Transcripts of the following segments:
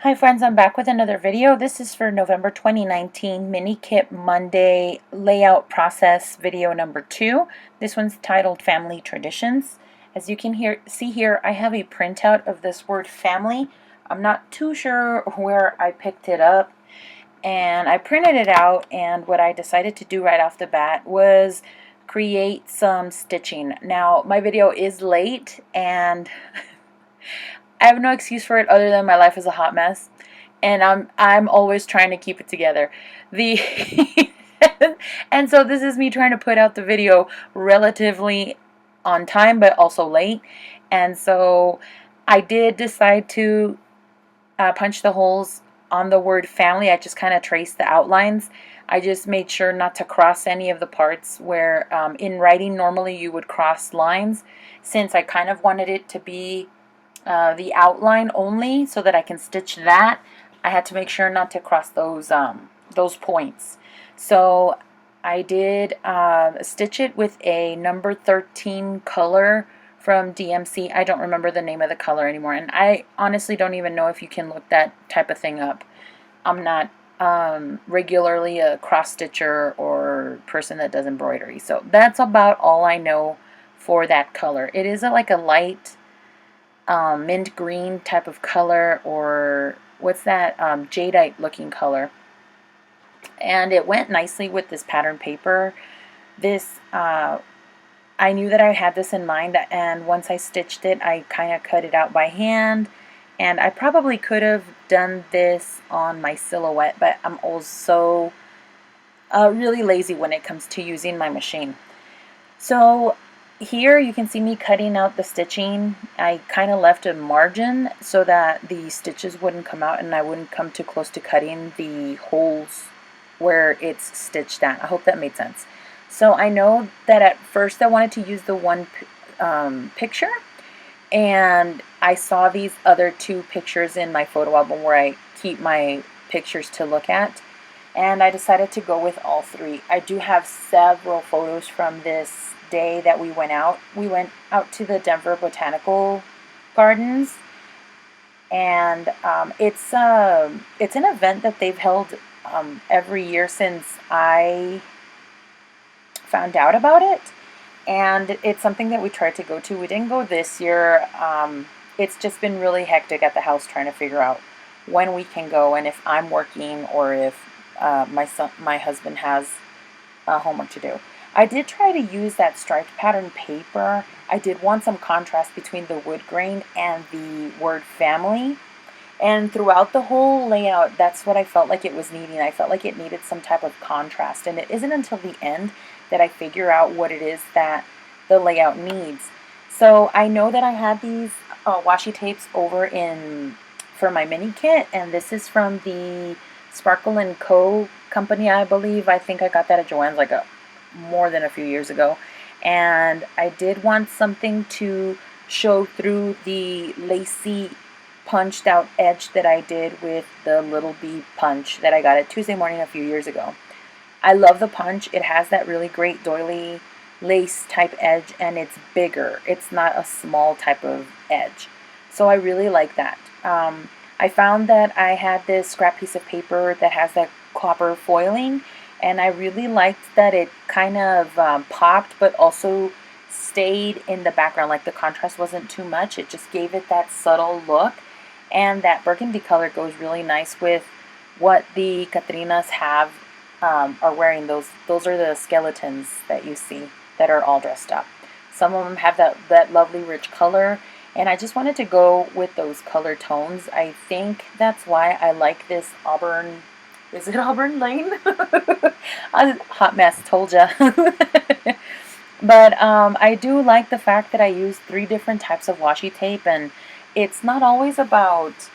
Hi friends, I'm back with another video. This is for November 2019 Mini Kit Monday layout process video number 2. This one's titled Family Traditions. As you can see here, I have a printout of this word family. I'm not too sure where I picked it up, and I printed it out, and what I decided to do right off the bat was create some stitching. Now, my video is late, and I have no excuse for it other than my life is a hot mess, and I'm always trying to keep it together. The and so this is me trying to put out the video relatively on time, but also late. And so I did decide to punch the holes on the word family. I just kind of traced the outlines. I just made sure not to cross any of the parts where in writing normally you would cross lines, since I kind of wanted it to be the outline only so that I can stitch that. I had to make sure not to cross those points. So I did stitch it with a number 13 color from DMC. I don't remember the name of the color anymore, and I honestly don't even know if you can look that type of thing up. I'm not regularly a cross stitcher or person that does embroidery, so that's about all I know for that color. It is like a light mint green type of color, or what's that, jadeite looking color, and it went nicely with this pattern paper. This I knew that I had this in mind, and once I stitched it I kind of cut it out by hand, and I probably could have done this on my silhouette, but I'm also really lazy when it comes to using my machine. So here you can see me cutting out the stitching. I kind of left a margin so that the stitches wouldn't come out and I wouldn't come too close to cutting the holes where it's stitched at. I hope that made sense. So I know that at first I wanted to use the one picture, and I saw these other two pictures in my photo album where I keep my pictures to look at, and I decided to go with all three. I do have several photos from this day that we went out. We went out to the Denver Botanical Gardens, and it's an event that they've held every year since I found out about it, and it's something that we tried to go to. We didn't go this year. It's just been really hectic at the house trying to figure out when we can go, and if I'm working or if my husband has homework to do. I did try to use that striped pattern paper. I did want some contrast between the wood grain and the word family. And throughout the whole layout, that's what I felt like it was needing. I felt like it needed some type of contrast. And it isn't until the end that I figure out what it is that the layout needs. So I know that I had these washi tapes over for my mini kit, and this is from the Sparkle & Co. company, I believe. I think I got that at Joann's like more than a few years ago. And I did want something to show through the lacy punched out edge that I did with the little bee punch that I got at Tuesday Morning a few years ago. I love the punch. It has that really great doily lace type edge, and it's bigger. It's not a small type of edge. So I really like that. I found that I had this scrap piece of paper that has that copper foiling, and I really liked that it kind of popped but also stayed in the background. Like the contrast wasn't too much. It just gave it that subtle look, and that burgundy color goes really nice with what the Catrinas have are wearing. Those are the skeletons that you see that are all dressed up. Some of them have that lovely rich color, and I just wanted to go with those color tones. I think that's why I like this auburn. Is it Auburn Lane? Hot mess, told ya. But I do like the fact that I use 3 different types of washi tape, and it's not always about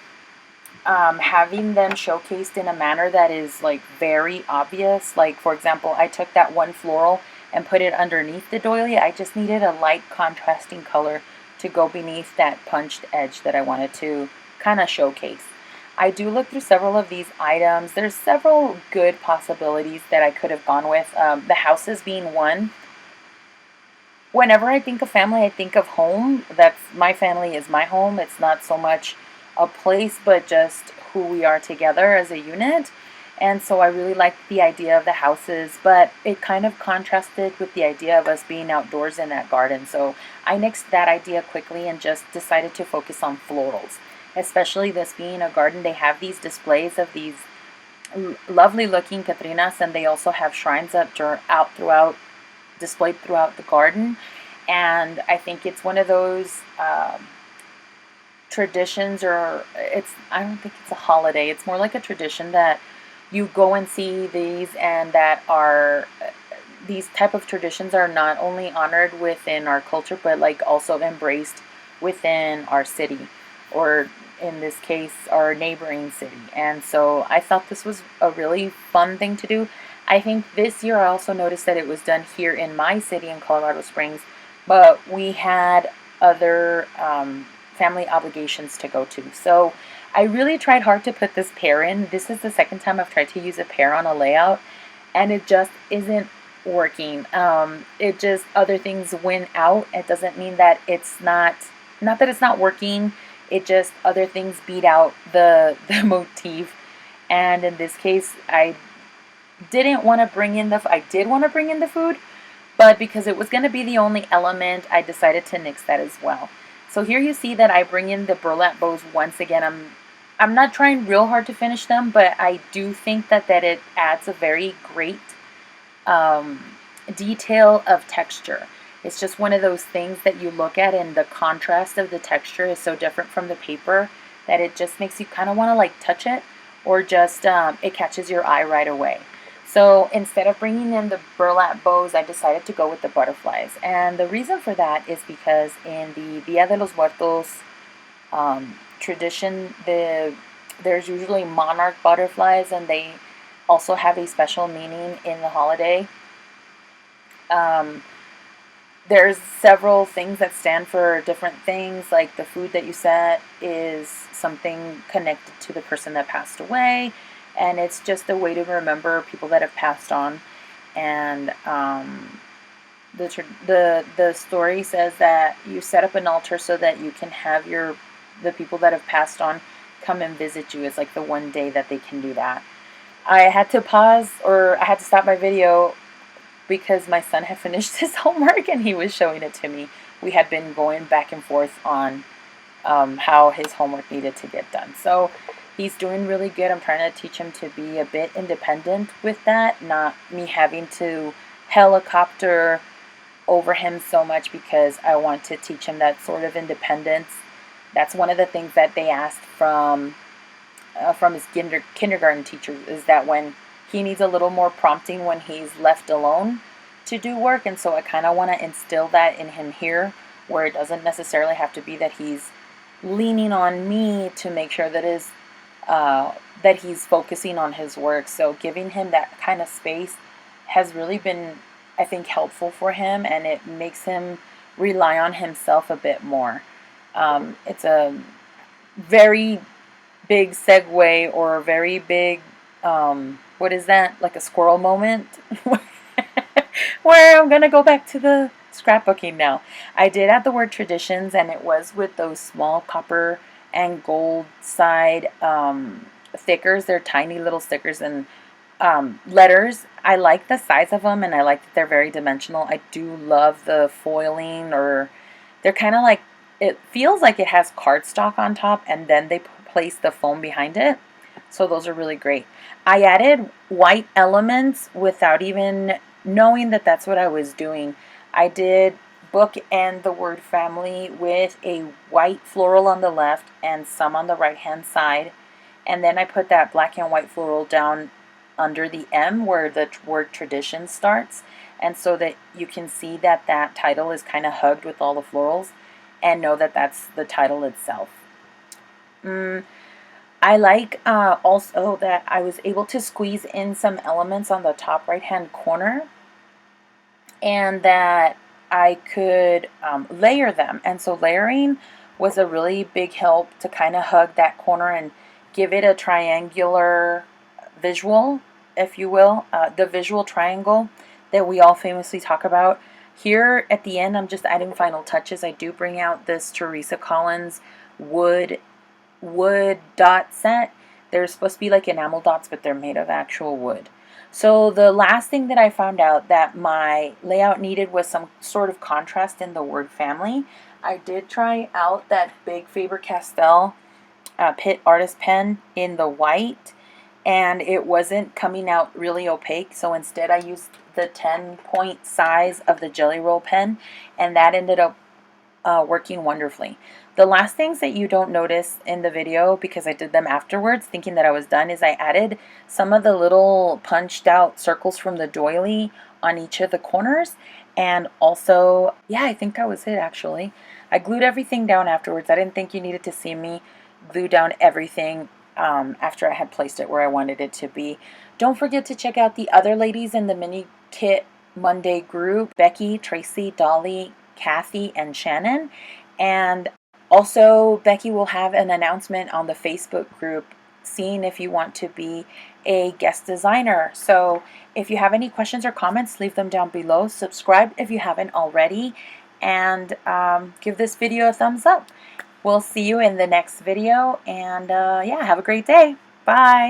having them showcased in a manner that is like very obvious. Like, for example, I took that one floral and put it underneath the doily. I just needed a light contrasting color to go beneath that punched edge that I wanted to kind of showcase. I do look through several of these items. There's several good possibilities that I could have gone with. The houses being one. Whenever I think of family, I think of home. That's my family is my home. It's not so much a place, but just who we are together as a unit. And so I really liked the idea of the houses, but it kind of contrasted with the idea of us being outdoors in that garden. So I nixed that idea quickly and just decided to focus on florals. Especially this being a garden, they have these displays of these lovely looking Catrinas, and they also have shrines out throughout, displayed throughout the garden. And I think it's one of those traditions, or I don't think it's a holiday. It's more like a tradition that you go and see these, and that are these type of traditions are not only honored within our culture, but like also embraced within our city, or in this case, our neighboring city. And so I thought this was a really fun thing to do. I think this year I also noticed that it was done here in my city in Colorado Springs, but we had other family obligations to go to. So I really tried hard to put this pear in. This is the second time I've tried to use a pear on a layout, and it just isn't working. It just, other things win out. It doesn't mean that it's not that it's not working. It just, other things beat out the motif. And in this case, I did want to bring in the food, but because it was going to be the only element, I decided to nix that as well. So here you see that I bring in the burlap bows once again. I'm not trying real hard to finish them, but I do think that it adds a very great detail of texture. It's just one of those things that you look at, and the contrast of the texture is so different from the paper that it just makes you kind of want to like touch it, or just it catches your eye right away. So instead of bringing in the burlap bows, I decided to go with the butterflies. And the reason for that is because in the Dia de los Muertos tradition, there's usually monarch butterflies, and they also have a special meaning in the holiday. There's several things that stand for different things, like the food that you set is something connected to the person that passed away, and it's just a way to remember people that have passed on. And the story says that you set up an altar so that you can have the people that have passed on come and visit you. It's like the one day that they can do that. I had to pause, or I had to stop my video, because my son had finished his homework and he was showing it to me. We had been going back and forth on how his homework needed to get done. So he's doing really good. I'm trying to teach him to be a bit independent with that, not me having to helicopter over him so much, because I want to teach him that sort of independence. That's one of the things that they asked from his kindergarten teacher, is that when he needs a little more prompting when he's left alone to do work. And so I kind of want to instill that in him here, where it doesn't necessarily have to be that he's leaning on me to make sure that he's focusing on his work. So giving him that kind of space has really been, I think, helpful for him, and it makes him rely on himself a bit more. It's a very big segue, or a very big what is that? Like a squirrel moment where I'm going to go back to the scrapbooking now. I did add the word traditions, and it was with those small copper and gold side stickers. They're tiny little stickers and letters. I like the size of them, and I like that they're very dimensional. I do love the foiling, or they're kind of like, it feels like it has cardstock on top, and then they place the foam behind it. So those are really great. I added white elements without even knowing that that's what I was doing. I did bookend the word family with a white floral on the left and some on the right hand side. And then I put that black and white floral down under the M where the word tradition starts. And so that you can see that that title is kind of hugged with all the florals, and know that that's the title itself. I like also that I was able to squeeze in some elements on the top right hand corner, and that I could layer them. And so layering was a really big help to kind of hug that corner and give it a triangular visual, if you will, the visual triangle that we all famously talk about. Here at the end, I'm just adding final touches. I do bring out this Teresa Collins wood dot set. They're supposed to be like enamel dots, but they're made of actual wood. So the last thing that I found out that my layout needed was some sort of contrast in the word family. I did try out that big Faber-Castell Pitt Artist Pen in the white, and it wasn't coming out really opaque, so instead I used the 10-point size of the Jelly Roll pen, and that ended up working wonderfully. The last things that you don't notice in the video, because I did them afterwards thinking that I was done, is I added some of the little punched out circles from the doily on each of the corners. And also, yeah, I think that was it actually. I glued everything down afterwards. I didn't think you needed to see me glue down everything after I had placed it where I wanted it to be. Don't forget to check out the other ladies in the Mini Kit Monday group: Becky, Traci, Dollie, Kathy, and Shannon. And also, Becky will have an announcement on the Facebook group seeing if you want to be a guest designer. So if you have any questions or comments, leave them down below. Subscribe if you haven't already, and give this video a thumbs up. We'll see you in the next video, and yeah, have a great day. Bye.